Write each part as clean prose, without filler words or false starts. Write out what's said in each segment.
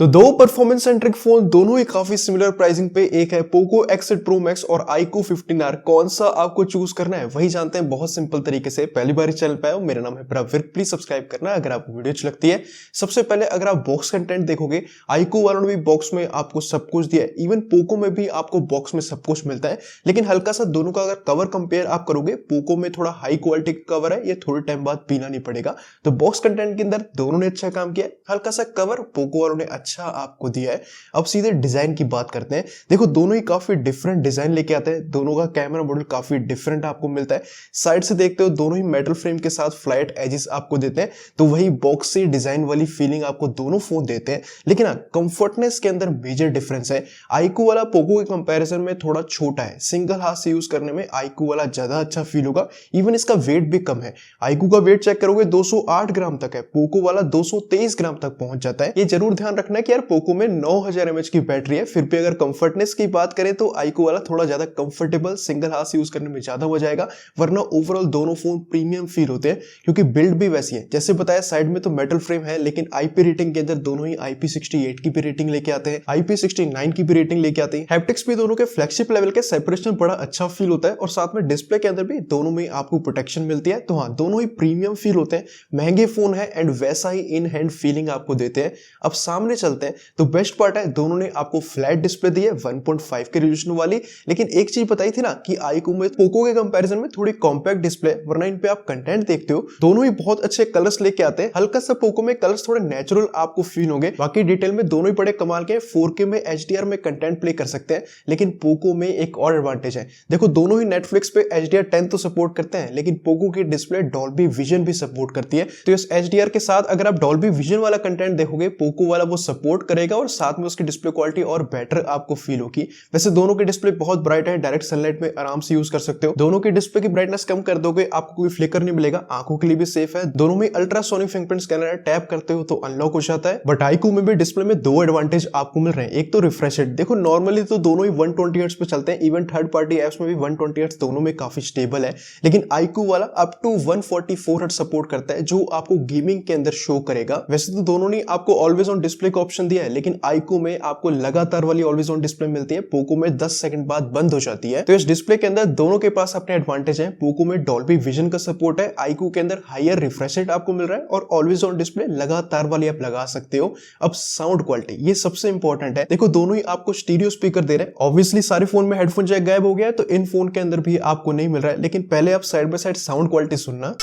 तो दो performance centric phone दोनों ही काफी सिमिलर प्राइसिंग पे, एक है पोको X8 Pro Max और iQOO 15R। कौन सा आपको चूज करना है वही जानते हैं बहुत सिंपल तरीके से। पहली बार इस चैनल पे आए हो, मेरा नाम है प्रवीर, प्लीज सब्सक्राइब करना अगर आपको वीडियो अच्छी लगती है। सबसे पहले अगर आप बॉक्स कंटेंट देखोगे, iQOO वालों ने भी बॉक्स में आपको सब कुछ दिया है, इवन पोको में भी आपको बॉक्स में सब कुछ मिलता है। लेकिन हल्का सा दोनों का अगर कवर कंपेयर आप करोगे, पोको में थोड़ा हाई क्वालिटी का कवर है, ये थोड़े टाइम बाद पीना नहीं पड़ेगा। तो बॉक्स कंटेंट के अंदर दोनों ने अच्छा काम किया, हल्का सा कवर पोको वालों ने अच्छा आपको दिया है। अब सीधे डिजाइन की बात करते हैं। देखो दोनों ही काफी डिफरेंट डिजाइन लेके आते हैं, दोनों का कैमरा मॉडल काफी डिफरेंट आपको मिलता है। साइड से देखते हो दोनों ही मेटल फ्रेम के साथ फ्लैट एजेस आपको देते हैं, तो वही बॉक्सी डिजाइन वाली फीलिंग आपको दोनों फोन देते हैं। लेकिन कंफर्टनेस के अंदर मेजर डिफरेंस है। iQOO वाला पोको के कंपैरिजन में थोड़ा छोटा है, सिंगल हाथ से यूज करने में iQOO वाला ज्यादा अच्छा फील होगा। इवन इसका वेट भी कम है, iQOO का वेट चेक करोगे 208 ग्राम तक है, पोको वाला 223 ग्राम तक पहुंच जाता है। ये जरूर ध्यान रखना है कि यार पोको में 9000 mAh की बैटरी है, फिर भी अगर कंफर्टनेस की बात करें तो iQOO वाला थोड़ा ज्यादा कंफर्टेबल, सिंगल हाथ से यूज करने में ज्यादा मजा आएगा। वरना ओवरऑल दोनों फोन प्रीमियम फील होते हैं, क्योंकि बिल्ड भी वैसी है। जैसे बताया साइड में तो मेटल फ्रेम है, लेकिन IP रेटिंग के अंदर दोनों ही IP68 की भी रेटिंग लेके आते हैं, IP69 की भी रेटिंग लेके आते हैं। हैप्टिक्स भी दोनों के फ्लैगशिप लेवल के, सेपरेशन बड़ा अच्छा फील होता है, और साथ में डिस्प्ले के अंदर भी दोनों में आपको प्रोटेक्शन मिलती है। तो हाँ, दोनों ही प्रीमियम फील होते हैं, महंगे फोन है एंड वैसा ही इन हैंड फीलिंग आपको देते हैं। अब सामने चलते हैं तो बेस्ट पार्ट है, दोनों ने आपको फ्लैट डिस्प्ले दी है 1.5 के रेजोल्यूशन वाली। लेकिन एक चीज बताई थी ना कि iQOO में पोको के कंपैरिजन में थोड़ी कॉम्पैक्ट डिस्प्ले, वरना इन पे आप कंटेंट देखते हो दोनों ही बहुत अच्छे कलर्स लेके आते हैं। हल्का सा पोको में कलर्स थोड़े नेचुरल आपको फील होंगे, बाकी डिटेल में दोनों ही बड़े कमाल के 4K में HDR में कंटेंट प्ले कर सकते हैं। लेकिन पोको में एक और एडवांटेज है, देखो दोनों ही नेटफ्लिक्स पे HDR10 तो सपोर्ट करते हैं, लेकिन पोको की डिस्प्ले डॉल्बी विजन भी सपोर्ट करती है। तो इस HDR के साथ अगर आप डॉल्बी विजन वाला कंटेंट देखोगे, पोको वाला वो सपोर्ट करेगा, और साथ में उसकी डिस्प्ले क्वालिटी और बेटर आपको फील होगी। वैसे दोनों की डिस्प्ले बहुत ब्राइट है, डायरेक्ट सनलाइट में आराम से यूज कर सकते हो। दोनों की डिस्प्ले की ब्राइटनेस कम कर दोगे, आपको कोई फ्लिकर नहीं मिलेगा, आंखों के लिए भी सेफ है। दोनों में अल्ट्रासोनिक फिंगरप्रिंट स्कैनर है, टैप करते हो तो अनलॉक हो जाता है। बट iQOO में भी डिस्प्ले में दो एडवांटेज आपको मिल रहे हैं। एक तो रिफ्रेश रेट, देखो नॉर्मली तो दोनों ही 120 हर्ट्ज पे चलते हैं, इवन थर्ड पार्टी एप्स में भी 120 हर्ट्ज दोनों में काफी स्टेबल है। लेकिन iQOO वाला अप टू 144 हर्ट्ज सपोर्ट करता है, जो आपको गेमिंग के अंदर शो करेगा। वैसे तो दोनों ने आपको ऑलवेज ऑन डिस्प्ले का ऑप्शन दिया है, लेकिन iQOO में आपको लगातार वाली ऑलवेज ऑन डिस्प्ले मिलती है, पोको में 10 सेकंड बाद बंद हो जाती है। तो इस डिस्प्ले के अंदर दोनों के पास अपने एडवांटेज है। पोको में डॉल्बी विजन का सपोर्ट है, iQOO के अंदर हायर रिफ्रेश रेट आपको मिल रहा है, और ऑलवेज ऑन डिस्प्ले लगातार वाली आप लगा सकते हो। अब साउंड क्वालिटी, ये सबसे इंपॉर्टेंट है। देखो दोनों ही आपको स्टीरियो स्पीकर दे रहे हैं। ऑब्वियसली सारे फोन में हेडफोन जैक गायब हो गया है, तो इन फोन के अंदर भी आपको नहीं मिल रहा है। लेकिन पहले आप side by side sound quality सुनना।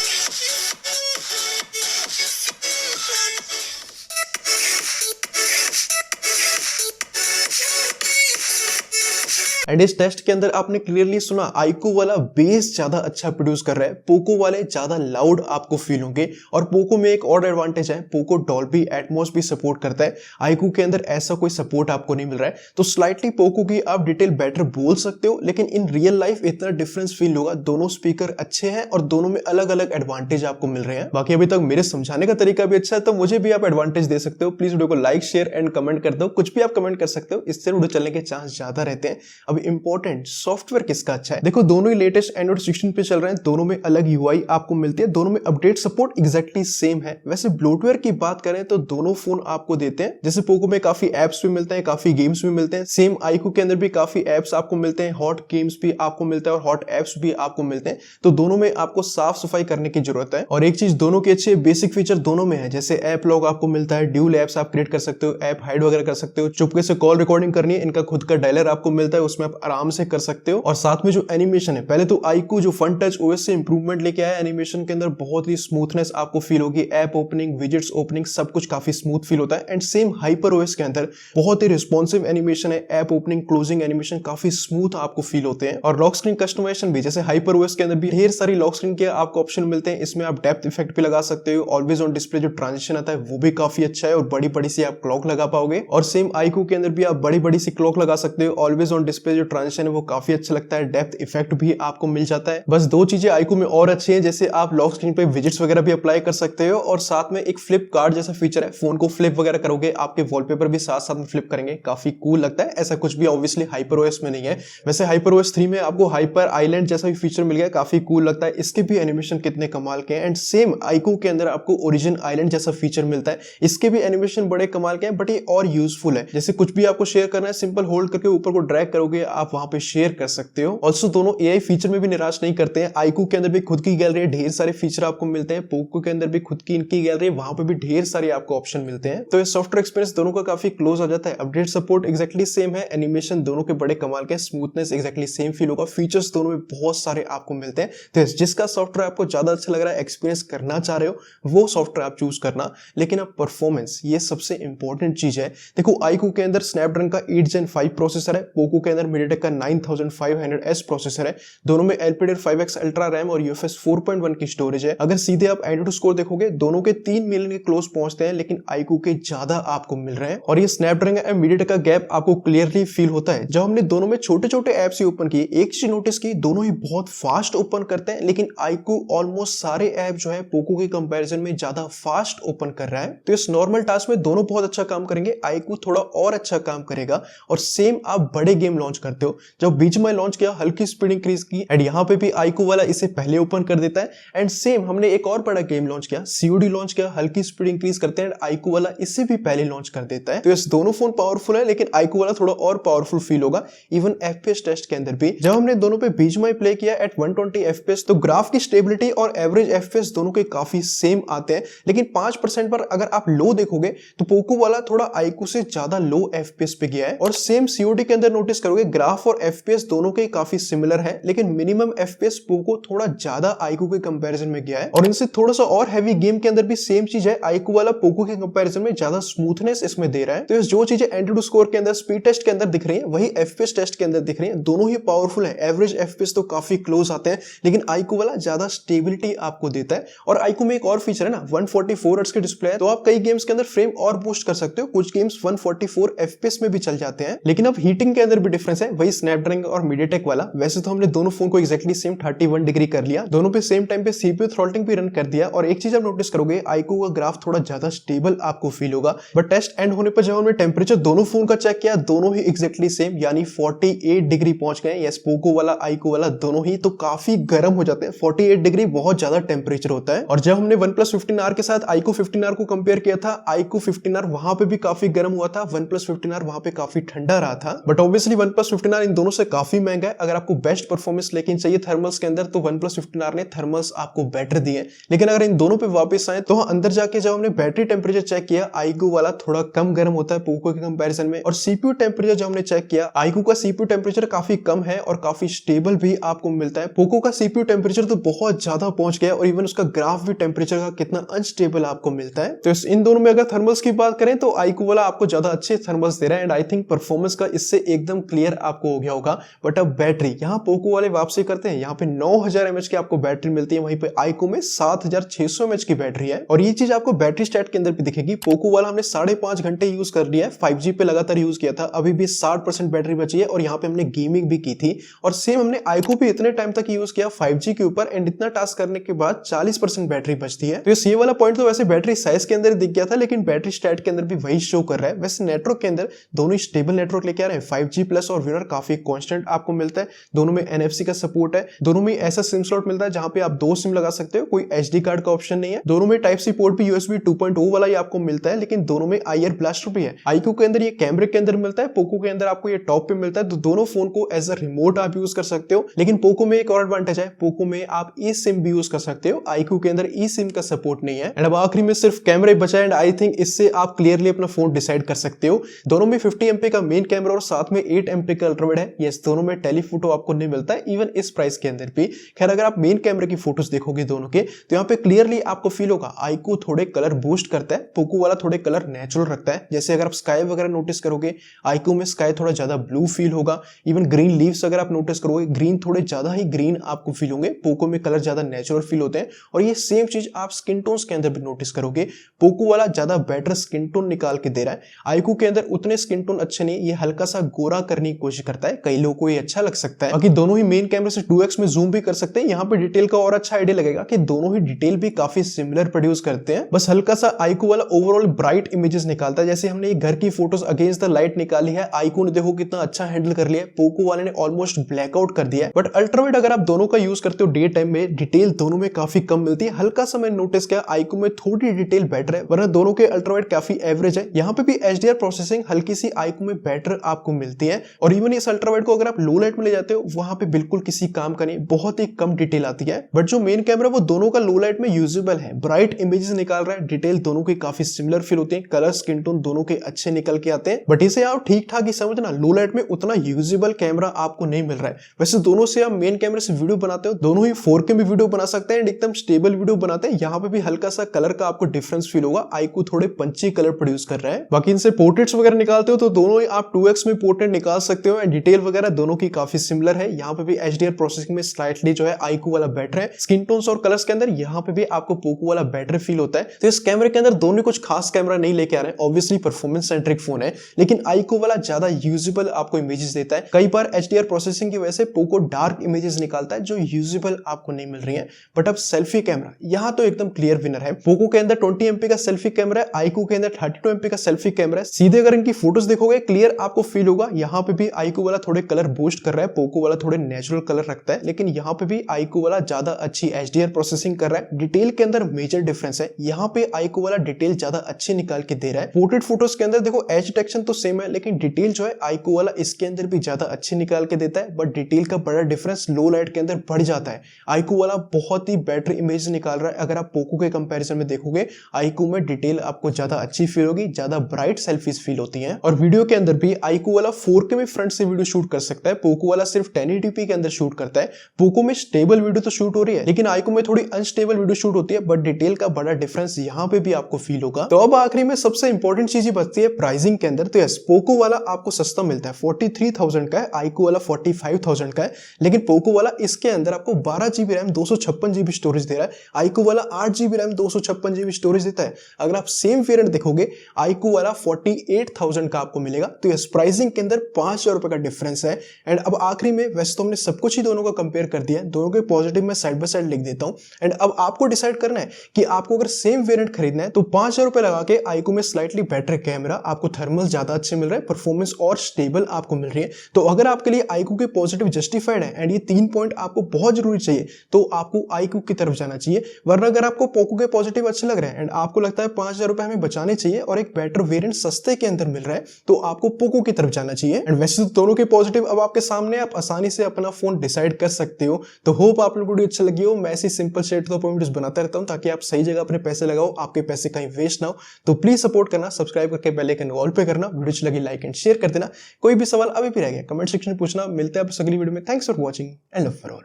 एंड इस टेस्ट के अंदर आपने क्लियरली सुना iQOO वाला बेस ज्यादा अच्छा प्रोड्यूस कर रहा है, पोको वाले ज्यादा लाउड आपको फील होंगे। और पोको में एक और एडवांटेज है, पोको डॉल्बी एटमॉस भी सपोर्ट करता है, iQOO के अंदर ऐसा कोई सपोर्ट आपको नहीं मिल रहा है। तो स्लाइटली पोको की आप डिटेल बेटर बोल सकते हो, लेकिन इन रियल लाइफ इतना डिफरेंस फील होगा। दोनों स्पीकर अच्छे हैं और दोनों में अलग अलग एडवांटेज आपको मिल रहे हैं। बाकी अभी तक मेरे समझाने का तरीका भी अच्छा है, तो मुझे भी आप एडवांटेज दे सकते हो। प्लीज वीडियो को लाइक, शेयर एंड कमेंट कर दो, कुछ भी आप कमेंट कर सकते हो, इससे वीडियो चलने के चांस ज्यादा रहते हैं। इंपॉर्टेंट सॉफ्टवेयर किसका अच्छा है, देखो दोनों ही लेटेस्ट एंड्रॉइड 16 पे चल रहे हैं, दोनों में अलग UI आपको मिलती है, दोनों में अपडेट सपोर्ट एग्जैक्टली सेम है। वैसे ब्लोटवेयर की बात करें तो दोनों फोन आपको देते हैं, जैसे पोको में काफी एप्स भी मिलते हैं, काफी गेम्स भी मिलते हैं, सेम iQOO के अंदर भी काफी एप्स आपको मिलते हैं, हॉट गेम्स भी आपको मिलता है और हॉट एप्स भी आपको मिलते हैं। तो दोनों में आपको साफ सफाई करने की जरूरत है। और एक चीज दोनों की अच्छी बेसिक फीचर दोनों में है, जैसे ऐप लॉग आपको मिलता है, ड्यूल एप्स आप क्रिएट कर सकते हो, ऐप हाइड वगैरह कर सकते हो, चुपके से कॉल रिकॉर्डिंग करनी है, इनका खुद का डायलर आपको मिलता है, उसमें आप आराम से कर सकते हो। और साथ में जो एनिमेशन है, पहले तो iQOO जो फन टच OS से इंप्रूवमेंट लेके आया, एनिमेशन के अंदर बहुत ही स्मूथनेस आपको फील होगी, ऐप ओपनिंग, विजेट्स ओपनिंग सब कुछ काफी स्मूथ फील होता है। एंड सेम हाइपर OS के अंदर बहुत ही रिस्पॉन्सिव एनिमेशन है, ऐप ओपनिंग, क्लोजिंग एनिमेशन काफी स्मूथ आपको फील होते हैं। और लॉक स्क्रीन कस्टमाइजेशन भी, जैसे हाइपर OS के अंदर भी ढेर सारी लॉक स्क्रीन के आपको ऑप्शन मिलते हैं, इसमें आप डेप्थ इफेक्ट भी लगा सकते हो, ऑलवेज ऑन डिस्प्ले जो ट्रांजिशन आता है वो भी काफी अच्छा है, और बड़ी बड़ी सी आप क्लॉक लगा पाओगे। और सेम iQOO के अंदर भी आप बड़ी बड़ी सी क्लॉक लगा सकते हो, ऑलवेज ऑन डिस्प्ले जो ट्रांजिशन है वो काफी अच्छा लगता है, डेप्थ इफेक्ट भी आपको मिल जाता है। बस दो चीजें आईक्यू में और अच्छी हैं, जैसे आप लॉक स्क्रीन पे विजेट्स वगैरह भी अप्लाई कर सकते हो और साथ में एक फ्लिप कार्ड जैसा फीचर है, फोन को फ्लिप वगैरह करोगे आपके वॉलपेपर भी साथ साथ में फ्लिप करेंगे, काफी कूल लगता है। ऐसा कुछ भी ऑब्वियसली हाइपरओएस में नहीं है। वैसे हाइपरओएस 3 में आपको हाइपर आइलैंड जैसा भी फीचर मिल गया, काफी कूल लगता है। इसके भी एनिमेशन कितने कमाल के हैं एंड सेम आईक्यू के अंदर आपको ओरिजिन आइलैंड जैसा फीचर मिलता है, इसके भी एनिमेशन बड़े कमाल के हैं, बट ये और यूजफुल है। जैसे कुछ भी आपको शेयर करना है, सिंपल होल्ड करके ऊपर को ड्रैग करोगे आप वहां पे शेयर कर सकते हो। ऑल्सो दोनों एआई फीचर में भी निराश नहीं करते हैं। आईक्यू के अंदर भी खुद की गैलरी, ढेर सारे फीचर आपको मिलते हैं, पोको के अंदर भी खुद की इनकी गैलरी, वहां पे भी ढेर सारे आपको ऑप्शन मिलते हैं। तो ये सॉफ्टवेयर एक्सपीरियंस दोनों का काफी क्लोज आ जाता है। अपडेट सपोर्ट एक्जैक्टली सेम है, एनिमेशन दोनों के बड़े कमाल के, स्मूथनेस एक्जैक्टली सेम फील होगा, फीचर्स दोनों में बहुत सारे आपको मिलते हैं। तो जिसका सॉफ्टवेयर आपको ज्यादा अच्छा लग रहा है, एक्सपीरियंस करना चाह रहे हो, वो सॉफ्टवेयर आप चूज करना। लेकिन अब परफॉर्मेंस, ये सबसे इंपॉर्टेंट चीज है। देखो आईक्यू के अंदर स्नैपड्रैगन का 8 Gen 5 प्रोसेसर है, पोको के अंदर मीडियाटेक का 9500S प्रोसेसर है, दोनों में LPDDR 5X अल्ट्रा रैम और UFS 4.1 की स्टोरेज है। अगर सीधे आप एंड्रॉइड स्कोर देखोगे, दोनों के 3 मिलियन के क्लोज पहुंचते हैं, लेकिन आईक्यू के ज्यादा आपको मिल रहे हैं। और ये स्नैपड्रैगन एंड मीडियाटेक का गैप आपको क्लियरली फील होता है। जब हमने दोनों में छोटे छोटे एप्स ही ओपन किए, एक चीज नोटिस की, दोनों ही बहुत फास्ट ओपन करते हैं, लेकिन आईक्यू ऑलमोस्ट सारे ऐप जो है पोको के कंपैरिजन में ज्यादा फास्ट ओपन कर रहा है। तो इस नॉर्मल टास्क में दोनों बहुत अच्छा काम करेंगे, आईक्यू थोड़ा और अच्छा काम करेगा। और सेम आप बड़े गेम लॉन्च करते हो, जब बीच में लॉन्च किया हल्की स्पीड इंक्रीज की, एंड यहाँ पे भी आईक्यू वाला इसे पहले ओपन कर देता है। एंड सेम हमने एक और बड़ा गेम लॉन्च किया, सीओडी लॉन्च किया, हल्की स्पीड इंक्रीज करते हैं, आईक्यू वाला इससे भी पहले लॉन्च कर देता है। तो इस दोनों फोन पावरफुल है, लेकिन आईक्यू वाला थोड़ा और पावरफुल फील होगा। इवन एफपीएस टेस्ट के अंदर भी जब हमने दोनों पे बीच में प्ले किया एट 120 एफपीएस, तो ग्राफ की स्टेबिलिटी और एवरेज एफपीएस दोनों के काफी सेम आते हैं। लेकिन 5% पर अगर आप लो देखोगे तो पोको वाला थोड़ा आईक्यू से ज्यादा लो एफपीएस पे गया है। और सेम सीओडी के अंदर नोटिस करोगे, ग्राफ और एफपीएस दोनों के काफी सिमिलर है, लेकिन मिनिमम एफपीएस पोको थोड़ा ज्यादा आईक्यू के कंपैरिजन में गया है। और इनसे थोड़ा सा और हैवी गेम के अंदर भी सेम चीज है, आईक्यू वाला पोको के कंपैरिजन में ज्यादा स्मूथनेस इसमें दे रहा है। तो जो चीजें एंड्रॉइड स्कोर के अंदर, स्पीड टेस्ट के अंदर दिख रही है, वही एफपीएस टेस्ट के अंदर दिख रही है। दोनों ही पावरफुल है, एवरेज एफपीएस तो काफी क्लोज आते हैं, लेकिन आईक्यू वाला ज्यादा स्टेबिलिटी आपको देता है। और आईक्यू में एक और फीचर है ना, 144 हर्ट्ज की डिस्प्ले है, तो आप कई गेम्स के अंदर फ्रेम और बूस्ट कर सकते हो। कुछ गेम्स 144 एफपीएस में भी चल जाते हैं। लेकिन अब हीटिंग के अंदर भी डिफरेंस है, वही स्नैपड्रैगन और मीडियाटेक वाला। वैसे तो हमने दोनों फोन को एक्जैक्टली सेम 31 डिग्री कर लिया, दोनों पे सेम टाइम पे सीपीयू थ्रॉटलिंग भी रन कर दिया। और एक चीज आप नोटिस करोगे, आईक्यू का ग्राफ थोड़ा ज्यादा स्टेबल आपको फील होगा। बट टेस्ट एंड होने पर जब हमने टेम्परेचर दोनों फोन का चेक किया, दोनों ही एक्जैक्टली सेम, यानी 48 डिग्री पहुंच गए। यस, पोको वाला आईक्यू वाला दोनों ही तो काफी गर्म हो जाते हैं। 48 डिग्री बहुत ज्यादा टेम्परेचर होता है। और जब हमने OnePlus 15R के साथ iQOO 15R को कंपेयर किया था, iQOO 15R वहां पे भी काफी गर्म हुआ था, OnePlus 15R वहां पे काफी ठंडा रहा था। बट ऑब्वियसली OnePlus 15R इन दोनों से काफी महंगा है। अगर आपको बेस्ट परफॉर्मेंस लेकिन चाहिए थर्मल्स के अंदर, तो OnePlus 15R ने थर्मल्स आपको बेटर दिए। लेकिन अगर इन दोनों पे वापस आए, तो अंदर जाके जब हमने बैटरी टेम्परेचर चेक किया, iQOO वाला थोड़ा कम गर्म होता है पोको के कंपैरिजन में। और सीपीयू टेम्परेचर जब हमने चेक किया, iQOO का सीपीयू टेम्परेचर काफी कम है और काफी स्टेबल भी आपको मिलता है। पोको का सीपीयू टेम्परेचर तो बहुत ज्यादा पहुंच गया, और इवन उसका ग्राफ भी टेम्परेचर का कितना अनस्टेबल आपको मिलता है। तो इन दोनों में अगर थर्मल्स की बात करें, तो iQOO वाला आपको ज्यादा अच्छे थर्मल्स दे रहा है, एंड आई थिंक परफॉर्मेंस का इससे एकदम क्लियर आपको हो गया होगा। बट अब बैटरी, यहाँ पोको वाले वापसी करते हैं, यहाँ पे 9000 mAh की आपको बैटरी मिलती है, वहीं पे iQOO में 7600 mAh की बैटरी है। और ये चीज आपको बैटरी स्टैट के अंदर भी दिखेगी। पोको वाला हमने 5.5 घंटे यूज कर लिया है, 5G पे लगातार यूज किया था, अभी भी 60% बैटरी बची है, और यहाँ पे हमने गेमिंग भी की थी। और सेम हमने iQOO पे इतने टाइम तक यूज किया 5G के ऊपर, एंड इतना टास्क करने के बाद 40% बैटरी बचती है। तो ये वाला पॉइंट तो वैसे बैटरी साइज के अंदर दिख गया था, लेकिन बैटरी स्टैट के अंदर भी वही शो कर रहा है। वैसे नेटवर्क के अंदर दोनों स्टेबल नेटवर्क लेके आ रहे हैं, 5G प्लस और विनर काफी कांस्टेंट आपको मिलता है। दोनों में NFC का सपोर्ट है, दोनों में ऐसा सिम स्लॉट मिलता है जहां पे आप 2 सिम लगा सकते हो, कोई SD कार्ड का ऑप्शन नहीं है। दोनों में टाइप सी पोर्ट भी USB 2.0 वाला ही आपको मिलता है, लेकिन दोनों में IR ब्लास्टर भी है। iQOO के अंदर ये कैमरे के अंदर मिलता है, पोको के अंदर आपको ये टॉप पे मिलता है। तो दोनों फोन को एज अ रिमोट आप यूज कर सकते हो। लेकिन पोको में एक और एडवांटेज है, पोको में आप ई सिम भी यूज कर सकते हो, iQOO के अंदर ई सिम का सपोर्ट नहीं है। एंड अब आखिरी में सिर्फ कैमरा ही बचा है, एंड आई थिंक इससे आप क्लियरली अपना फोन डिसाइड कर सकते हो। दोनों में 50 MP का मेन कैमरा और साथ में 8 MP का अल्ट्रावाइड है। यस, दोनों में टेलीफोटो आपको नहीं मिलता है, इवन इस प्राइस के अंदर भी। खैर, अगर आप मेन कैमरे की फोटोज देखोगे दोनों के, तो यहाँ पे क्लियरली आपको फील होगा iQOO थोड़े कलर बूस्ट करता है, पोको वाला थोड़े कलर नेचुरल रखता है। जैसे अगर आप स्काई वगैरह नोटिस करोगे, iQOO में स्काई थोड़ा ज्यादा ब्लू फील होगा। इवन ग्रीन लीव्स अगर आप नोटिस करोगे, ग्रीन थोड़े ज्यादा ही ग्रीन आपको फील होंगे। पोको में कलर ज्यादा नेचुरल फील होते हैं। और ये सेम चीज आप स्किन टोन्स के अंदर भी नोटिस करोगे, पोको वाला ज्यादा बेटर स्किन टोन निकाल के दे रहा है। iQOO के अंदर उतने स्किन टोन अच्छे नहीं, ये हल्का सा गोरा करने की की कोशिश करता है, कई लोगों को ये अच्छा लग सकता है। बाकी दोनों ही मेन कैमरे से 2x में जूम भी कर सकते हैं। यहाँ पे डिटेल का और अच्छा आइडिया लगेगा कि दोनों ही डिटेल भी काफी सिमिलर प्रोड्यूस करते हैं। बस हल्का सा iQOO वाला ओवरऑल ब्राइट इमेजेस निकालता है। जैसे हमने घर की फोटोज अगेंस्ट द लाइट निकाली है, iQOO ने देखो कितना अच्छा हैंडल कर लिया है, पोको वाले ने ऑलमोस्ट ब्लैकआउट कर दिया है। बट अल्ट्रावाइड अगर आप दोनों का यूज करते हो डे टाइम में, डिटेल दोनों में काफी कम मिलती है। हल्का सा मैंने नोटिस किया iQOO में थोड़ी डिटेल बेटर है, वरना दोनों के अल्ट्रावाइड काफी एवरेज है। यहाँ पे भी HDR प्रोसेसिंग हल्की सी iQOO में बेटर आपको मिलती है। और इवन इस अल्ट्रावाइड को अगर आप लो लाइट में ले जाते हो, वहां पे बिल्कुल किसी काम का नहीं, बहुत ही कम डिटेल आती है। बट जो मेन कैमरा वो दोनों का लो लाइट में यूजेबल है, ब्राइट इमेजेस निकाल रहा है, डिटेल दोनों की काफी सिमिलर फील होती है, कलर स्किन टोन दोनों के अच्छे निकल के आते हैं। बट इसे आप ठीक ठाक ही समझना, लो लाइट में उतना यूजेबल कैमरा आपको नहीं मिल रहा है। वैसे दोनों से आप मेन कैमरे से वीडियो बनाते हो, दोनों ही 4K में वीडियो बना सकते हैं, एकदम स्टेबल वीडियो बनाते हैं। यहाँ पे भी हल्का सा कलर का आपको डिफरेंस फील होगा, iQOO थोड़े पंची कलर प्रोड्यूस कर रहा है। बाकी इनसे पोर्ट्रेट्स वगैरह निकालते हो तो दोनों ही आप 2x में पोर्ट्रेट निकाल सकते हो, डिटेल वगैरह दोनों की काफी सिमिलर है। यहाँ पे भी HDR प्रोसेसिंग में स्लाइटली जो है iQOO वाला बेटर है। स्किन टोन्स और कलर्स के अंदर यहाँ पे भी आपको पोको वाला बेटर फील होता है। तो इस कैमरे के अंदर दोनों कुछ खास कैमरा नहीं लेके आ रहे हैं, ऑब्वियसली परफॉर्मेंस सेंट्रिक फोन है, लेकिन iQOO वाला ज्यादा यूजेबल आपको इमेजेस देता है। कई बार HDR प्रोसेसिंग की वजह से पोको डार्क इमेजेस निकालता है जो यूजेबल आपको नहीं मिल रही है। बट अब सेल्फी कैमरा यहाँ तो एकदम क्लियर विनर है। पोको के अंदर 20 MP का सेल्फी कैमरा है, iQOO के अंदर 32 MP का सेल्फी कैमरा है। सीधे अगर इनकी फोटोज देखोगे क्लियर आपको फील होगा। यहाँ पे भी iQOO वाला थोड़े कलर बूस्ट कर रहा है, पोको वाला थोड़े नेचुरल कलर रखता है, लेकिन यहाँ पे भी iQOO वाला ज्यादा अच्छी HDR प्रोसेसिंग कर रहा है। डिटेल के अंदर मेजर डिफरेंस है, यहाँ पे iQOO वाला डिटेल ज्यादा अच्छे निकाल के दे रहा है। पोर्ट्रेट फोटोज के अंदर देखो एज डिटेक्शन तो सेम है, लेकिन डिटेल जो है iQOO वाला इसके अंदर भी ज्यादा अच्छे निकाल के देता है। बट डिटेल का बड़ा डिफरेंस लो लाइट के अंदर बढ़ जाता है। iQOO वाला बहुत ही बेटर इमेज निकाल रहा है। अगर आप पोको के कंपैरिजन में देखोगे, iQOO में डिटेल आपको ज्यादा अच्छी फील होगी, ज्यादा ब्राइट सेल्फीज फील होती हैं। और वीडियो के अंदर भी iQOO वाला 4K में फ्रंट से वीडियो शूट कर सकता है, पोको वाला सिर्फ 1080p के अंदर शूट करता है। पोको में स्टेबल वीडियो तो शूट हो रही है, लेकिन iQOO में थोड़ी अनस्टेबल वीडियो शूट होती है। बट डिटेल का बड़ा डिफरेंस यहाँ पे भी आपको फील होगा। तो अब आखिरी में सबसे इंपॉर्टेंट चीज बचती है प्राइसिंग के अंदर। तो यस, पोको वाला आपको सस्ता मिलता है, 43,000 का है, iQOO वाला 45,000 का है। लेकिन पोको वाला इसके अंदर आपको 12GB रैम 256GB स्टोरेज दे रहा है, iQOO वाला 8GB रैम 256GB स्टोरेज देता है। अगर आप सेम वेरिएंट देखोगे, iQOO वाला 48,000 का आपको मिलेगा। तो यस, प्राइसिंग के अंदर 5,000 रुपए का डिफरेंस है। एंड अब आखिरी में, वैसे तो हमने सब कुछ ही दोनों का कंपेयर कर दिया है, दोनों के पॉजिटिव में साइड बाय साइड लिख देता हूं। एंड अब आपको डिसाइड करना है कि आपको अगर सेम वेरिएंट खरीदना है तो 5,000 रुपए लगा के iQOO में स्लाइटली बेटर कैमरा, आपको थर्मल ज्यादा अच्छे मिल रहा है, परफॉर्मेंस और स्टेबल आपको मिल रही है। तो अगर आपके लिए iQOO के पॉजिटिव जस्टिफाइड है एंड ये 3 पॉइंट आपको बहुत जरूरी चाहिए, तो आपको iQOO की तरफ जाना चाहिए। वरना अगर आपको पोको के पॉजिटिव अच्छे लग रहे हैं एंड आपको लगता है 5,000 रुपए हमें बचाने चाहिए और एक बेटर वेरिएंट सस्ते के अंदर मिल रहा है, तो आपको पोको की तरफ जाना चाहिए। एंड वैसे तो दोनों के पॉजिटिव अब आपके सामने, आप आसानी से अपना फोन डिसाइड कर सकते हो। तो होप आप लोगों को वीडियो अच्छा लगी हो। मैं ऐसी simple straight to the point videos बनाता रहता हूं ताकि आप सही जगह अपने पैसे लगाओ, आपके पैसे कहीं वेस्ट ना हो। तो प्लीज सपोर्ट करना, सब्सक्राइब करके बेल आइकन ऑल पे करना, वीडियो अच्छी लगी लाइक एंड शेयर कर देना। कोई भी सवाल अभी भी रह गया कमेंट सेक्शन में पूछना। मिलते हैं आप अगली वीडियो में। Thanks for watching and love for all.